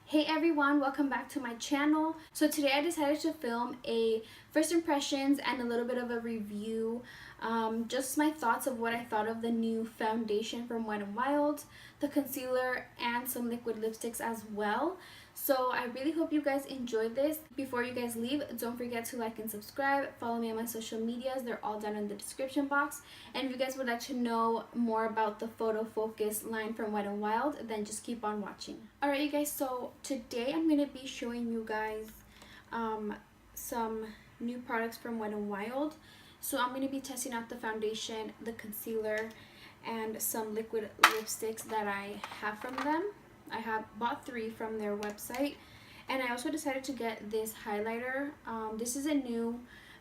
Hey everyone, welcome back to my channel. So today I decided to film a first impressions and a little bit of a review, just my thoughts of what I thought of the new foundation from Wet n Wild, the concealer, and some liquid lipsticks as well. So I really hope you guys enjoyed this. Before you guys leave, don't forget to like and subscribe. Follow me on my social medias. They're all down in the description box. And if you guys would like to know more about the photo focus line from Wet n Wild, then just keep on watching. Alright you guys, so today I'm going to be showing you guys some new products from Wet n Wild. So I'm going to be testing out the foundation, the concealer, and some liquid lipsticks that I have from them. I have bought 3 from their website, and I also decided to get this highlighter. This isn't new,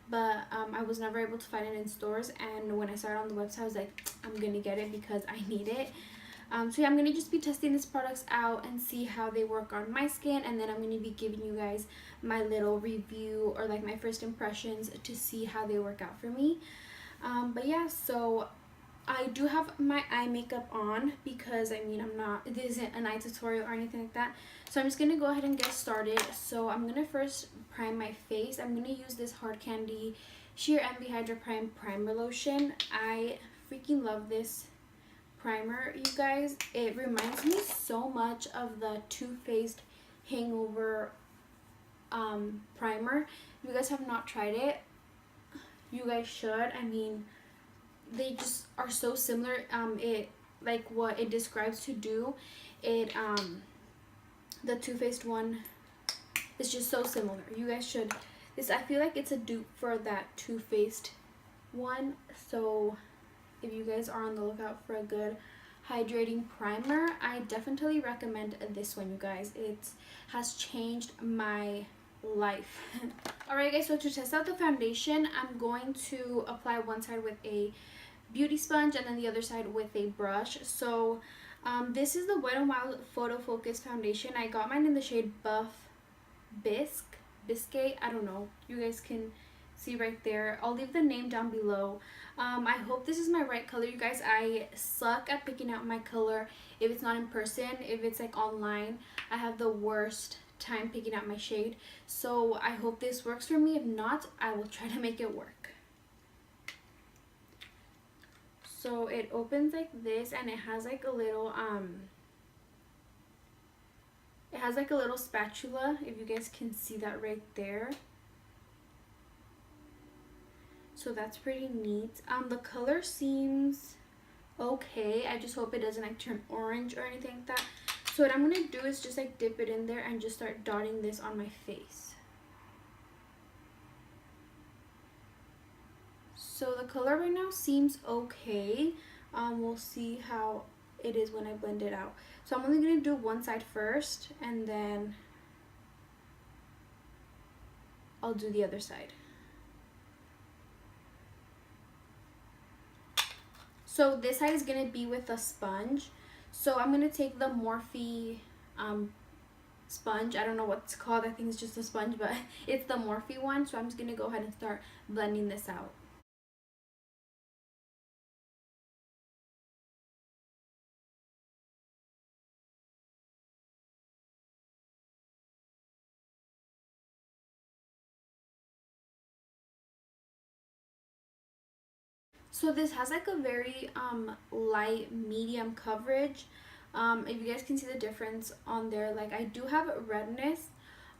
but I was never able to find it in stores, and when I saw it on the website I was like, I'm gonna get it because I need it. So yeah, I'm gonna just be testing these products out and see how they work on my skin, and then I'm gonna be giving you guys my little review or like my first impressions to see how they work out for me. But yeah, so I do have my eye makeup on because this isn't an eye tutorial or anything like that. So I'm just going to go ahead and get started. So I'm going to first prime my face. I'm going to use this Hard Candy Sheer Envy Hydra Prime Primer Lotion. I freaking love this primer, you guys. It reminds me so much of the Too Faced Hangover primer. If you guys have not tried it, you guys should. They just are so similar. It like what it describes to do, the Too Faced one is just so similar. You guys should. I feel like it's a dupe for that Too Faced one. So if you guys are on the lookout for a good hydrating primer, I definitely recommend this one, you guys. It has changed my life. Alright guys, so to test out the foundation, I'm going to apply one side with a beauty sponge and then the other side with a brush. So this is the Wet n Wild Photo Focus foundation. I got mine in the shade Buff Bisque. I don't know, you guys can see right there. I'll leave the name down below. I hope this is my right color, you guys. I suck at picking out my color if it's not in person. If it's like online, I have the worst time picking out my shade. So I hope this works for me. If not, I will try to make it work. So it opens like this, and it has like a little spatula, if you guys can see that right there. So that's pretty neat. The color seems okay. I just hope it doesn't like turn orange or anything like that. So what I'm gonna do is just like dip it in there and just start dotting this on my face. So the color right now seems okay. We'll see how it is when I blend it out. So I'm only going to do one side first, and then I'll do the other side. So this side is going to be with a sponge. So I'm going to take the Morphe sponge. I don't know what it's called. I think it's just a sponge, but it's the Morphe one. So I'm just going to go ahead and start blending this out. So this has like a very light medium coverage. If you guys can see the difference on there, like I do have redness.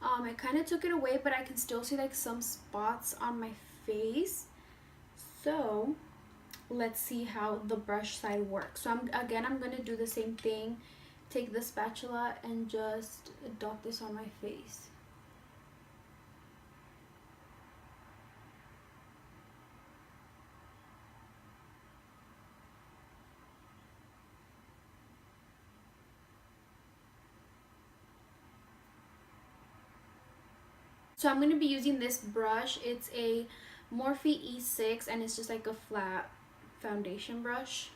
It kind of took it away, but I can still see like some spots on my face. So let's see how the brush side works. So I'm gonna do the same thing. Take the spatula and just dot this on my face. So I'm going to be using this brush. It's a Morphe E6, and it's just like a flat foundation brush.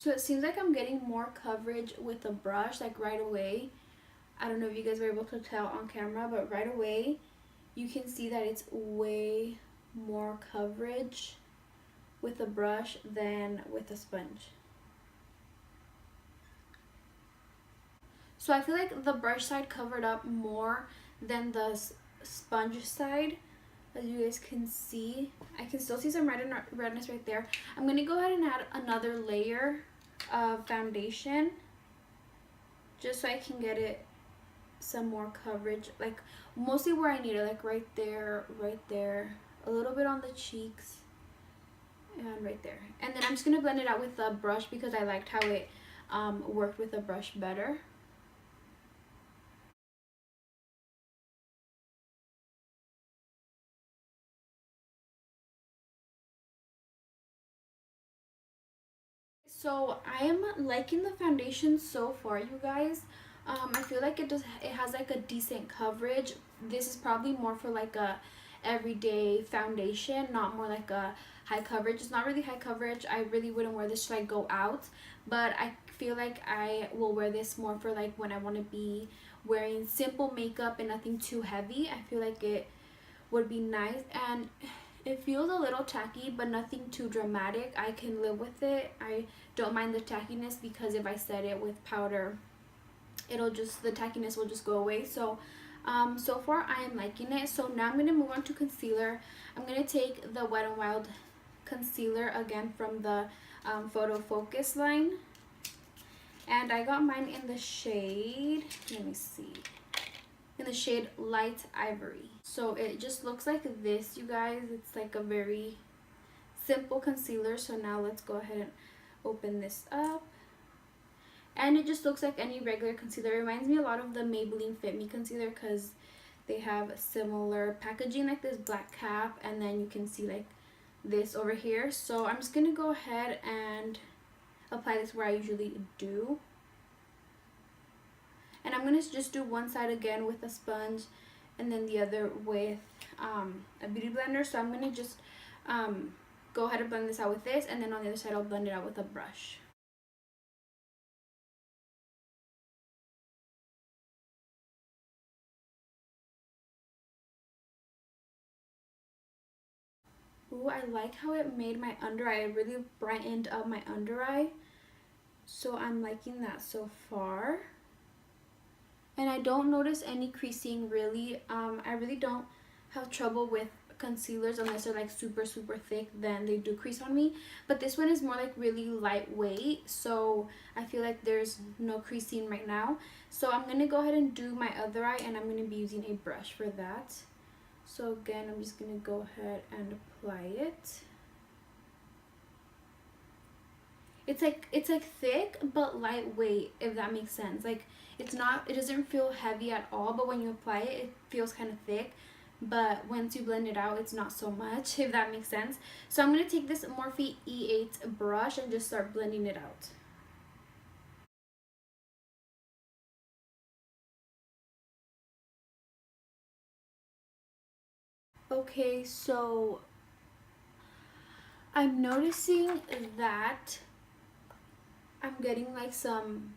So it seems like I'm getting more coverage with the brush, like right away. I don't know if you guys were able to tell on camera, but right away you can see that it's way more coverage with a brush than with a sponge. So I feel like the brush side covered up more than the sponge side. As you guys can see, I can still see some redness right there. I'm going to go ahead and add another layer of foundation just so I can get it some more coverage, like mostly where I need it, like right there, a little bit on the cheeks, and right there. And then I'm just going to blend it out with a brush because I liked how it worked with a brush better. So I am liking the foundation so far, you guys. I feel like it has like a decent coverage. This is probably more for like a everyday foundation, not more like a high coverage. It's not really high coverage. I really wouldn't wear this to like go out, but I feel like I will wear this more for like when I want to be wearing simple makeup and nothing too heavy. I feel like it would be nice, and it feels a little tacky but nothing too dramatic. I can live with it. I don't mind the tackiness because if I set it with powder, the tackiness will just go away. So so far I am liking it. So now I'm going to move on to concealer. I'm going to take the Wet n Wild concealer again from the Photo Focus line, and I got mine in the shade, let me see, in the shade Light Ivory. So it just looks like this, you guys. It's like a very simple concealer. So now let's go ahead and open this up, and it just looks like any regular concealer. It reminds me a lot of the Maybelline Fit Me concealer because they have similar packaging, like this black cap, and then you can see like this over here. So I'm just gonna go ahead and apply this where I usually do. And I'm going to just do one side again with a sponge and then the other with a beauty blender. So I'm going to just go ahead and blend this out with this, and then on the other side I'll blend it out with a brush. Ooh, I like how it made my under eye. It really brightened up my under eye. So I'm liking that so far. And I don't notice any creasing really. I really don't have trouble with concealers unless they're like super thick, then they do crease on me. But this one is more like really lightweight, so I feel like there's no creasing right now. So I'm going to go ahead and do my other eye, and I'm going to be using a brush for that. So again, I'm just going to go ahead and apply it. It's like thick but lightweight, if that makes sense. Like it doesn't feel heavy at all, but when you apply it, it feels kind of thick. But once you blend it out, it's not so much, if that makes sense. So I'm going to take this Morphe E8 brush and just start blending it out. Okay, so I'm noticing that I'm getting like some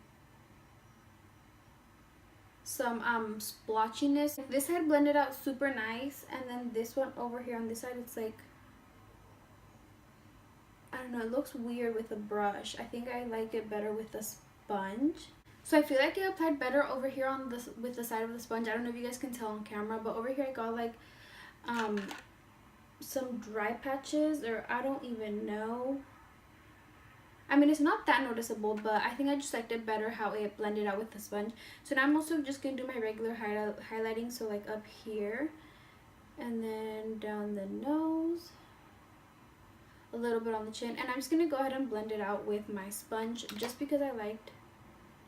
splotchiness. This side blended out super nice, and then this one over here on this side, it's like, I don't know, it looks weird with a brush. I think I like it better with a sponge. So I feel like it applied better over here on this with the side of the sponge. I don't know if you guys can tell on camera, but over here I got like some dry patches, or I don't even know. I mean, it's not that noticeable, but I think I just liked it better how it blended out with the sponge. So now I'm also just going to do my regular highlighting, so like up here, and then down the nose, a little bit on the chin, and I'm just going to go ahead and blend it out with my sponge just because I liked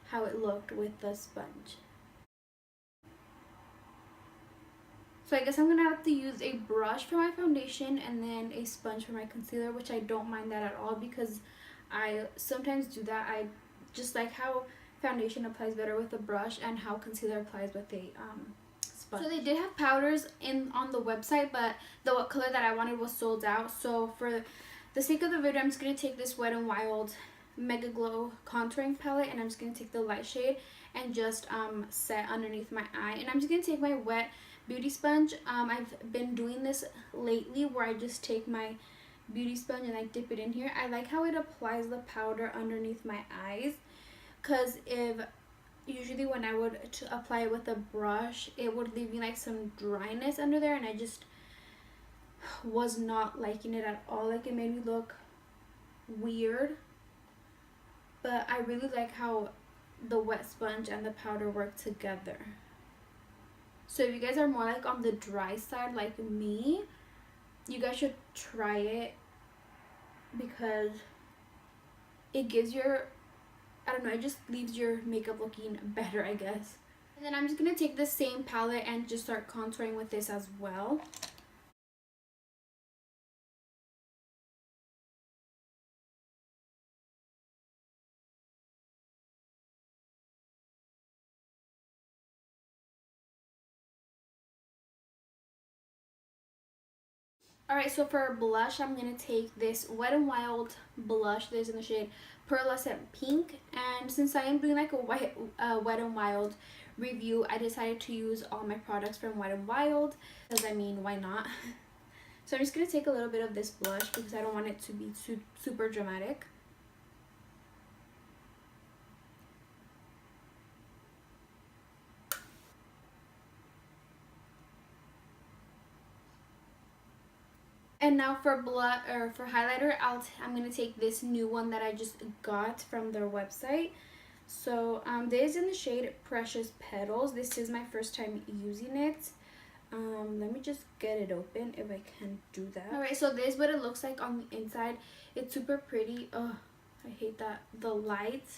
how it looked with the sponge. So I guess I'm going to have to use a brush for my foundation and then a sponge for my concealer, which I don't mind that at all because I sometimes do that. I just like how foundation applies better with a brush and how concealer applies with a sponge. So they did have powders on the website, but the color that I wanted was sold out. So for the sake of the video, I'm just going to take this Wet n Wild Mega Glow contouring palette, and I'm just going to take the light shade and just set underneath my eye. And I'm just going to take my wet beauty sponge. I've been doing this lately where I just take my beauty sponge and I dip it in here. I like how it applies the powder underneath my eyes, because if usually when I would apply it with a brush, it would leave me like some dryness under there, and I just was not liking it at all. Like, it made me look weird. But I really like how the wet sponge and the powder work together. So if you guys are more like on the dry side like me, you guys should try it, because it gives your, I don't know, it just leaves your makeup looking better, I guess. And then I'm just going to take the same palette and just start contouring with this as well. Alright, so for blush, I'm going to take this Wet n Wild blush. This is in the shade Pearlescent Pink. And since I am doing like a Wet n Wild review, I decided to use all my products from Wet n Wild, because I mean, why not? So I'm just going to take a little bit of this blush because I don't want it to be super dramatic. And now for for highlighter, I'm gonna take this new one that I just got from their website. So this is in the shade Precious Petals. This is my first time using it. Let me just get it open if I can do that. Alright, so this is what it looks like on the inside. It's super pretty. Oh, I hate that the light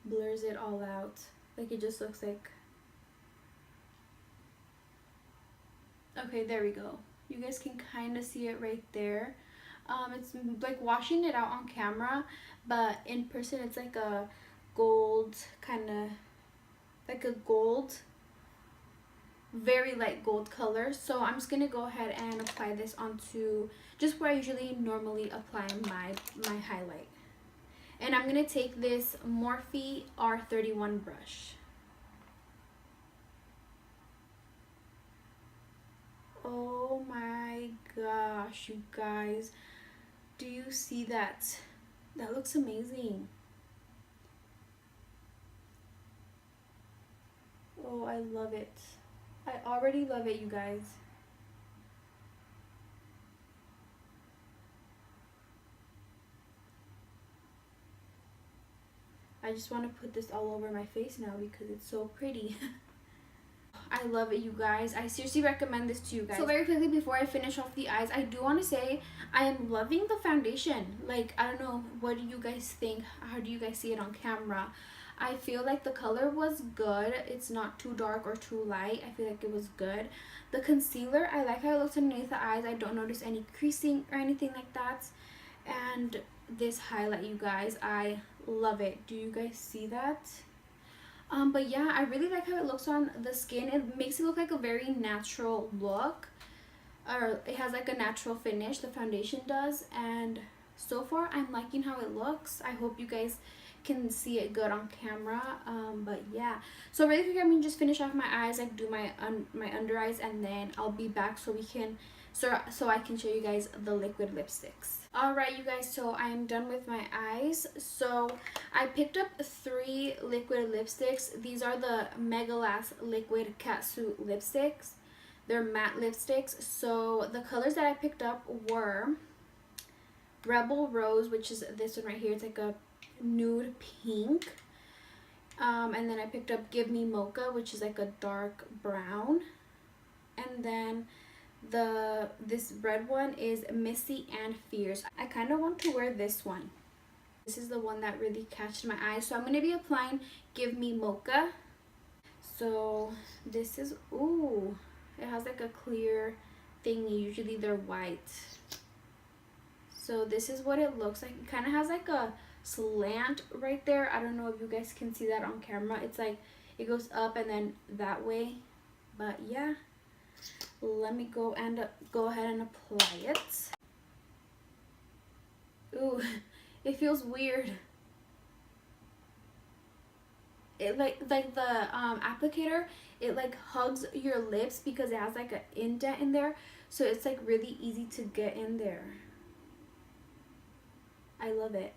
blurs it all out. Like, it just looks like, okay, there we go. You guys can kind of see it right there. It's like washing it out on camera, but in person it's like a gold, kind of like a gold, very light gold color. So I'm just gonna go ahead and apply this onto just where I usually normally apply my highlight. And I'm gonna take this Morphe R31 brush. Oh my gosh, you guys, do you see that? That looks amazing. Oh, I love it. I already love it, you guys. I just want to put this all over my face now because it's so pretty. I love it, you guys. I seriously recommend this to you guys. So very quickly, before I finish off the eyes, I do want to say I am loving the foundation. Like, I don't know, what do you guys think? How do you guys see it on camera? I feel like the color was good. It's not too dark or too light. I feel like it was good. The concealer, I like how it looks underneath the eyes. I don't notice any creasing or anything like that. And this highlight, you guys, I love it. Do you guys see that? But yeah, I really like how it looks on the skin. It makes it look like a very natural look, or it has like a natural finish, the foundation does. And so far I'm liking how it looks. I hope you guys can see it good on camera. But yeah, so really quick, I'm gonna just finish off my eyes, like do my under eyes, and then I'll be back so we can so I can show you guys the liquid lipsticks. Alright, you guys, so I'm done with my eyes. So I picked up 3 liquid lipsticks. These are the Mega Last Liquid Catsuit lipsticks. They're matte lipsticks. So the colors that I picked up were Rebel Rose, which is this one right here. It's like a nude pink. And then I picked up Give Me Mocha, which is like a dark brown. And then this red one is Missy and Fierce. I kind of want to wear this one. This is the one that really catched my eye. So I'm going to be applying Give Me Mocha. So this is, ooh, it has like a clear thingy. Usually they're white. So this is what it looks like. It kind of has like a slant right there. I don't know if you guys can see that on camera. It's like it goes up and then that way. But yeah, let me go ahead and apply it. Ooh, it feels weird. it like the applicator, it like hugs your lips because it has like an indent in there, so it's like really easy to get in there. I love it.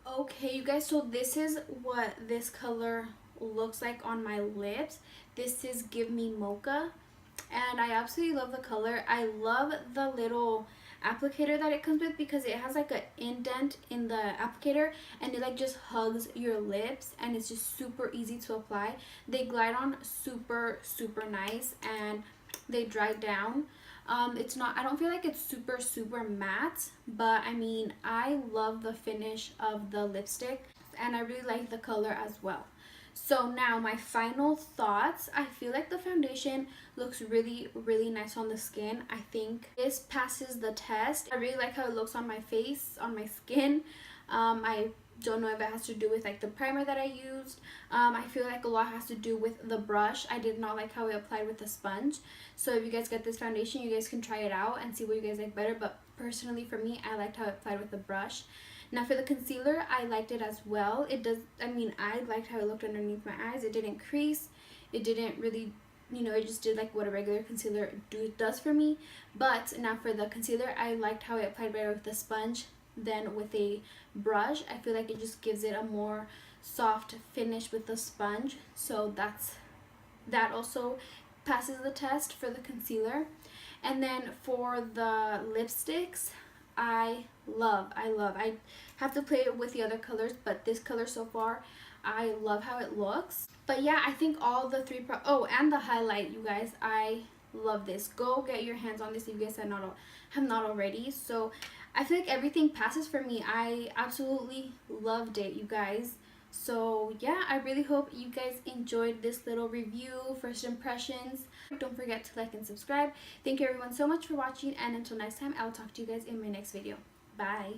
Okay, you guys, so this is what this color looks like on my lips. This is Give Me Mocha, and I absolutely love the color. I love the little applicator that it comes with because it has like an indent in the applicator, and it like just hugs your lips, and it's just super easy to apply. They glide on super nice, and they dry down. It's not, I don't feel like it's super matte, but I mean, I love the finish of the lipstick, and I really like the color as well. So now my final thoughts. I feel like the foundation looks really nice on the skin. I think this passes the test. I really like how it looks on my face, on my skin. I don't know if it has to do with like the primer that I used. I feel like a lot has to do with the brush. I did not like how it applied with the sponge. So if you guys get this foundation, you guys can try it out and see what you guys like better. But personally for me, I liked how it applied with the brush. Now for the concealer, I liked it as well. It does, I mean, I liked how it looked underneath my eyes. It didn't crease. It didn't really, you know, it just did like what a regular concealer does for me. But now for the concealer, I liked how it applied better with the sponge than with a brush. I feel like it just gives it a more soft finish with the sponge. So that also passes the test for the concealer. And then for the lipsticks, I love. I have to play it with the other colors, but this color so far, I love how it looks. But yeah, I think all the three oh, and the highlight, you guys, I love this. Go get your hands on this if you guys have not already. So I feel like everything passes for me. I absolutely loved it, you guys. So yeah, I really hope you guys enjoyed this little review, first impressions. Don't forget to like and subscribe. Thank you everyone so much for watching, and until next time, I'll talk to you guys in my next video. Bye.